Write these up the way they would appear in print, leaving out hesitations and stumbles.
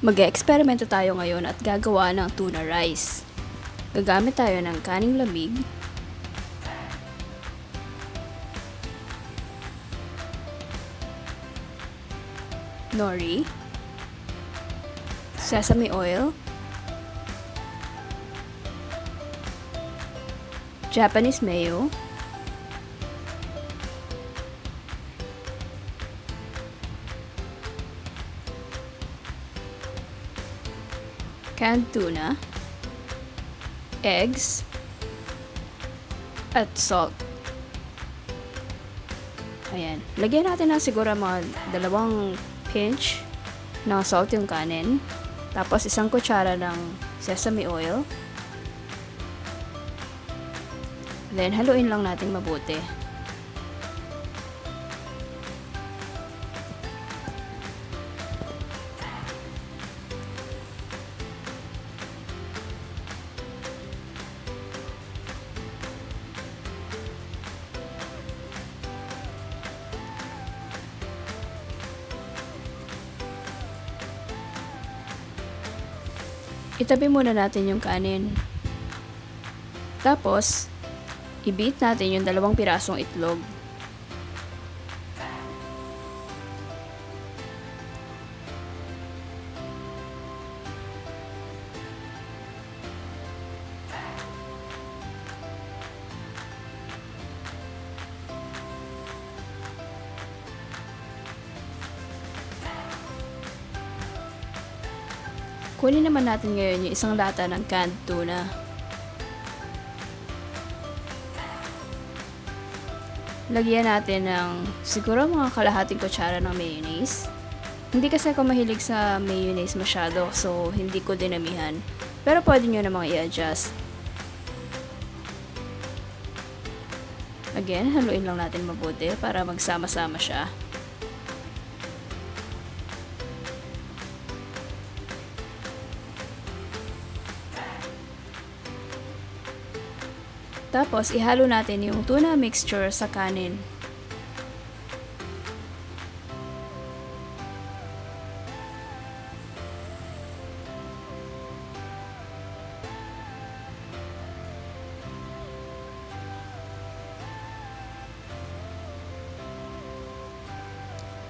Mag-eeksperimento tayo ngayon at gagawa ng tuna rice. Gagamit tayo ng kaning lamig, nori, sesame oil, Japanese mayo, canned tuna, eggs, at salt. Ayan. Lagyan natin ng siguro mga 2 pinch ng salt yung kanin. Tapos 1 kutsara ng sesame oil. Then, haluin lang natin mabuti. Itabi muna natin yung kanin. Tapos, i-beat natin yung 2 pirasong itlog. Kunin naman natin ngayon yung 1 lata ng canned tuna. Lagyan natin ng siguro mga kalahating kutsara ng mayonnaise. Hindi kasi ako mahilig sa mayonnaise masyado, so hindi ko dinamihan. Pero pwede nyo namang i-adjust. Again, haluin lang natin mabuti para magsama-sama siya. Tapos, ihalo natin yung tuna mixture sa kanin.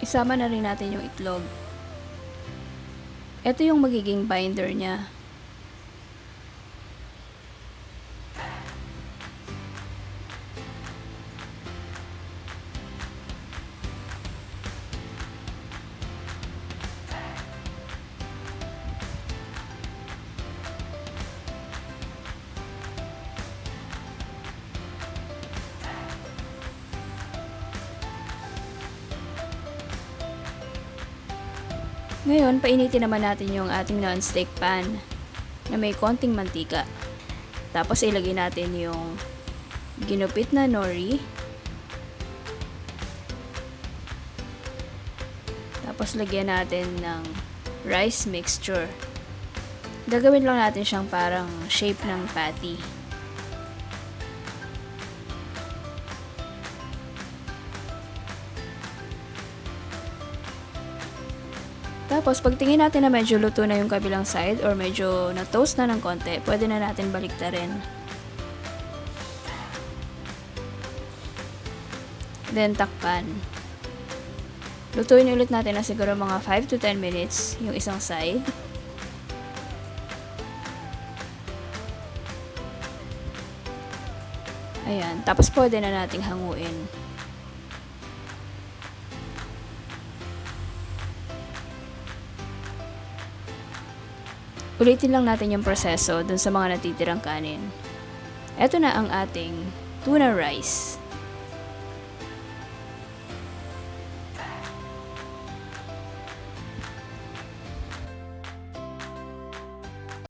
Isama na rin natin yung itlog. Ito yung magiging binder niya. Ngayon, painitin naman natin yung ating non-stick pan na may konting mantika. Tapos ilagay natin yung ginupit na nori. Tapos lagyan natin ng rice mixture. Gagawin lang natin siyang parang shape ng patty. Tapos, pagtingin natin na medyo luto na yung kabilang side or medyo na-toast na ng konti, pwede na natin baliktarin. Then, takpan. Lutuin ulit natin na siguro mga 5 to 10 minutes yung isang side. Ayan. Tapos, pwede na nating hanguin. Ulitin lang natin yung proseso dun sa mga natitirang kanin. Ito na ang ating tuna rice.